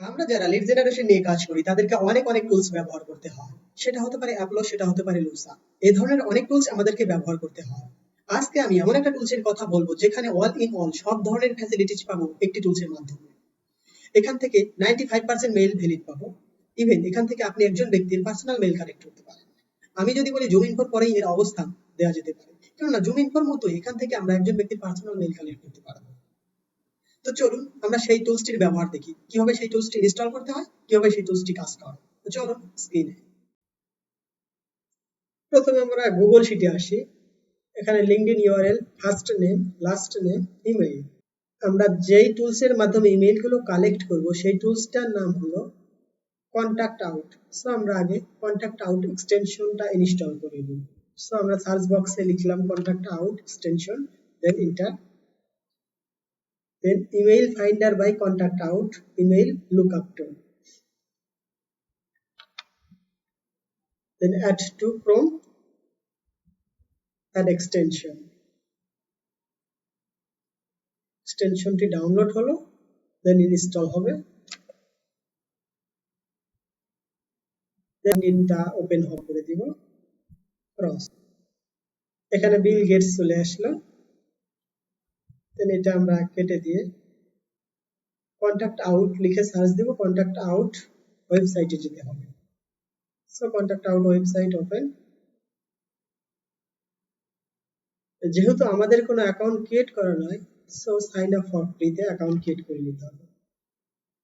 আমরা যারা lead generation নিয়ে কাজ করি তাদেরকে অনেক অনেক টুলস ব্যবহার করতে হয়। সেটা হতে পারে অ্যাপলো, সেটা হতে পারে লুসা। এই ধরনের অনেক টুলস আমাদেরকে ব্যবহার করতে হয়। আজকে আমি এমন একটা টুলসের কথা বলবো যেখানে অল ইন অল সব ধরনের ফ্যাসিলিটিস পাবো একটি টুলসের মাধ্যমে। এখান থেকে 95% মেইল ভ্যালিড পাবো। ইভেন এখান থেকে আপনি একজন ব্যক্তির পার্সোনাল মেইল কালেক্ট করতে পারেন। আমি যদি বলি জুম ইনফোর পরেই এর অবস্থান দেওয়া যেতে পারে, কেননা জুম ইনফোর মতো এখান থেকে আমরা একজন ব্যক্তির পার্সোনাল মেইল কালেক্ট করতে পারবো। তো চলুন আমরা সেই টুলসটির ব্যবহার দেখি, কিভাবে সেই টুলসটি ইনস্টল করতে হয়, কিভাবে সেই টুলসটি কাজ করে। তো চলুন স্ক্রিনে। প্রথমে আমরা গুগল শিটে আসি। এখানে LinkedIn URL, first name, last name, email. আমরা যেই টুলসের মাধ্যমে ইমেইল গুলো কালেক্ট করব সেই টুলসটার নাম হলো কন্টাক্ট আউট। সো আমরা আগে কন্টাক্ট আউট এক্সটেনশনটা ইনস্টল করে নিই। সো আমরা সার্চ বক্সে লিখলাম contact out extension, then enter. Then email finder by contact out, email lookup tool. Then add to Chrome, add extension. এক্সটেনশনটি ডাউনলোড হলো, দেন ইনস্টল হবে। দেন ইনটা ওপেন করে দিব। ক্রস। এখানে বিল গেটস চলে আসলো। দেন এটা আমরা কেটে দিয়ে কন্টাক্ট আউট লিখে সার্চ দেব। কন্টাক্ট আউট ওয়েবসাইটে যেতে হবে। So contact out website open. যেহেতু আমাদের কোনো অ্যাকাউন্ট ক্রিয়েট করা নয়, সো সাইন আপ ফর ফ্রিতে অ্যাকাউন্ট ক্রিয়েট করে নিতে হবে।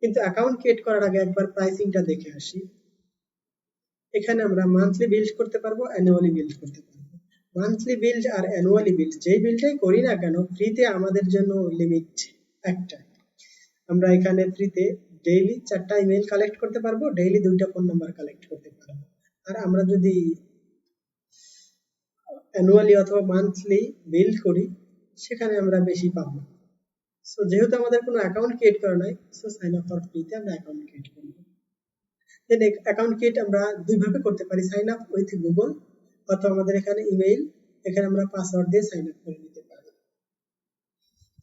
কিন্তু অ্যাকাউন্ট ক্রিয়েট করার আগে একবার প্রাইসিংটা দেখে আসি। এখানে আমরা মান্থলি বিল্ড করতে পারবো, অ্যানুয়ালি বিল্ড করতে পারবো। মান্থলি বিল্ড আর অ্যানুয়ালি বিল্ড যেই বিল্ডটাই করি না কেন, ফ্রিতে আমাদের জন্য লিমিট একটা। আমরা এখানে ফ্রিতে ডেইলি 4টা ইমেল কালেক্ট করতে পারবো, ডেইলি 2টা ফোন নাম্বার কালেক্ট করতে পারবো। আর আমরা যদি অ্যানুয়ালি অথবা মান্থলি বিল্ড করি সেখানে আমরা বেশি পাবো। সো যেহেতু আমাদের কোনো অ্যাকাউন্ট ক্রিয়েট করা নাই, সো সাইন আপ ফর ফ্রিতে আমরা অ্যাকাউন্ট ক্রিয়েট করব। দেন অ্যাকাউন্ট ক্রিয়েট আমরা দুইভাবে করতে পারি, সাইন আপ উইথ গুগল অথবা আমাদের এখানে ইমেইল, এখানে আমরা পাসওয়ার্ড দিয়ে সাইন আপ করে নিতে পারি।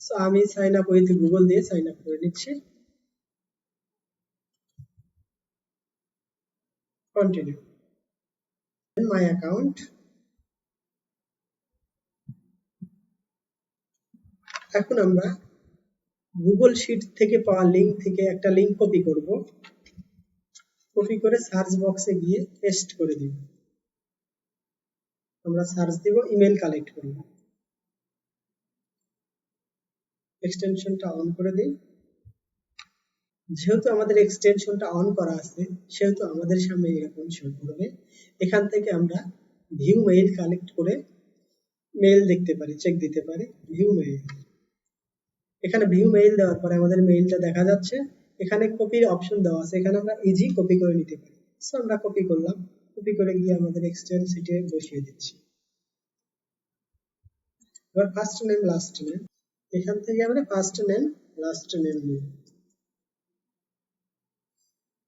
সো আমি সাইন আপ উইথ গুগল দিয়ে সাইন আপ করে নিচ্ছি। কন্টিনিউ। Then my account. এখন আমরা গুগল শিট থেকে পাওয়া লিংক থেকে একটা লিংক কপি করব। কপি করে সার্চ বক্সে গিয়ে পেস্ট করে দিব। আমরা সার্চ দিব, ইমেল কালেক্ট করব। এক্সটেনশনটা অন করে দিই। যেহেতু আমাদের এক্সটেনশনটা অন করা আছে সেহেতু আমাদের সামনে এরকম শো করবে। এখান থেকে আমরা ভিউ মেইল কালেক্ট করে মেইল দেখতে পারি, চেক দিতে পারি। ভিউ মেইল, এখানে ভিউ মেইল দেওয়ার পরে আমাদের মেইলটা দেখা যাচ্ছে। এখানে কপির অপশন দেওয়া আছে, এখানে আমরা ইজি কপি করে নিতে পারি। সো আমরা কপি করলাম, কপি করে গিয়ে আমাদের এক্সেল শিটে বসিয়ে দিচ্ছি। এবার ফার্স্ট নেম লাস্ট নেম, এখান থেকে আমরা ফার্স্ট নেম লাস্ট নেম নিই।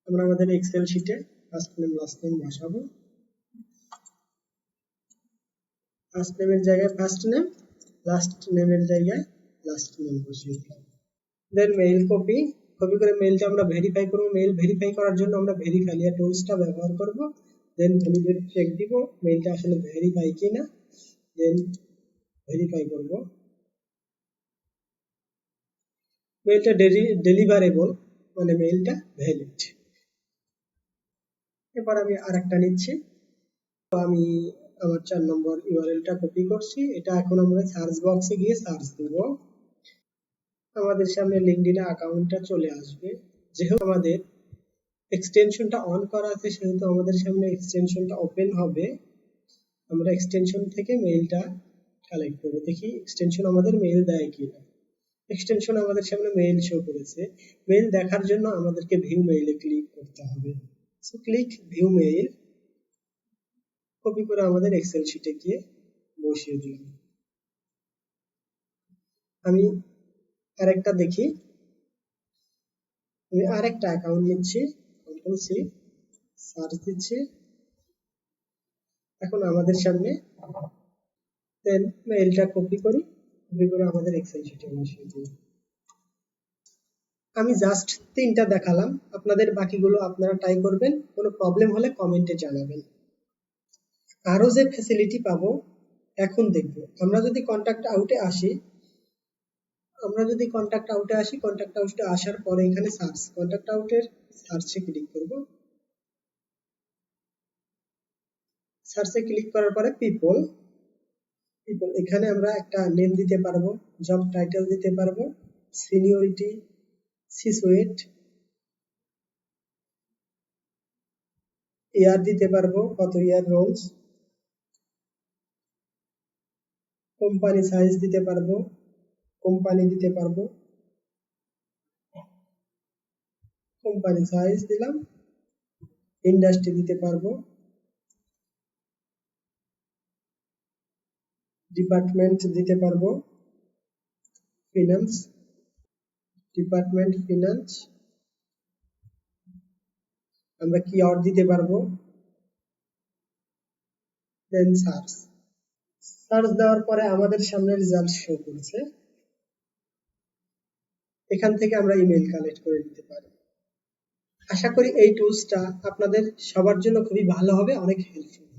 আমরা আমাদের এক্সেল শিটে ফার্স্ট নেম লাস্ট নেম বসাবো। ফার্স্ট নেমের জায়গায় ফার্স্ট নেম, লাস্ট নেমের জায়গায় লাস্ট নেম বসিয়ে দিলাম। দেন মেইল কপি করে মেইলটা আমরা ভেরিফাই করব। মেইল ভেরিফাই করার জন্য আমরা ভেরিফাইয়ার টুলসটা ব্যবহার করব। দেন ভ্যালিডেট চেক দিব মেইলটা আসলে ভেরিফাই কিনা, দেন ভেরিফাই করব। মেইলটা ডেলিভারেবল মানে মেইলটা ভ্যালিড। এবার আমি আরেকটা নিচ্ছি। তো আমি আমার 4 নম্বর ইউআরএলটা কপি করছি। এটা এখন আমরা সার্চ বক্সে গিয়ে সার্চ দেব। আমাদের সামনে লিংকডইন অ্যাকাউন্টটা চলে আসবে। যেহেতু আমাদের এক্সটেনশনটা অন করা আছে সেহেতু আমাদের সামনে এক্সটেনশনটা ওপেন হবে। আমরা এক্সটেনশন থেকে মেইলটা কালেক্ট করব। দেখি এক্সটেনশন আমাদের মেইল দেয় কিনা। এক্সটেনশন আমাদের সামনে মেইল শো করেছে। মেইল দেখার জন্য আমাদেরকে ভিউ মেইলে ক্লিক করতে হবে। So click view mail, copy করে আমাদের এক্সেল শিটে গিয়ে বসিয়ে দিলাম। আমি আরেকটা দেখি, আমি আরেকটা অ্যাকাউন্ট নিচ্ছি, কন্ট্রোল সি, সার্চ দিচ্ছি। এখন আমাদের সামনে দেন মেইলটা কপি করে আমাদের এক্সেল শিটে বসিয়ে দিই। আমি জাস্ট 3টা দেখালাম, আপনাদের বাকিগুলো আপনারা ট্রাই করবেন, কোনো প্রবলেম হলে কমেন্টে জানাবেন। আরো যে ফ্যাসিলিটি পাবো এখন দেখব। আমরা যদি কন্টাক্ট আউটে আসি, কন্টাক্ট আউটে আসার পরে এখানে কন্টাক্ট আউটের সার্চে ক্লিক করব। সার্চে ক্লিক করার পরে পিপল এখানে আমরা একটা নেম দিতে পারবো, জব টাইটেল দিতে পারবো, সিনিয়রিটি, সিসুয়েট, ইয়ার দিতে পারবো, কত ইয়ার রোলস, কোম্পানি সাইজ দিতে পারবো, কোম্পানি দিতে পারবো, কোম্পানি সাইজ দিলাম, ইন্ডাস্ট্রি দিতে পারবো, ডিপার্টমেন্ট দিতে পারবো, ফিনান্স, ডিপার্টমেন্ট ফিনান্স, আমরা কিওয়ার্ড দিতে পারবো, দেন সার্চ। সার্চ দেওয়ার পরে আমাদের সামনে রেজাল্ট শো করছে। এখান থেকে আমরা ইমেল কালেক্ট করে নিতে পারি। আশা করি এই টুলসটা আপনাদের সবার জন্য খুবই ভালো হবে, অনেক হেল্পফুল।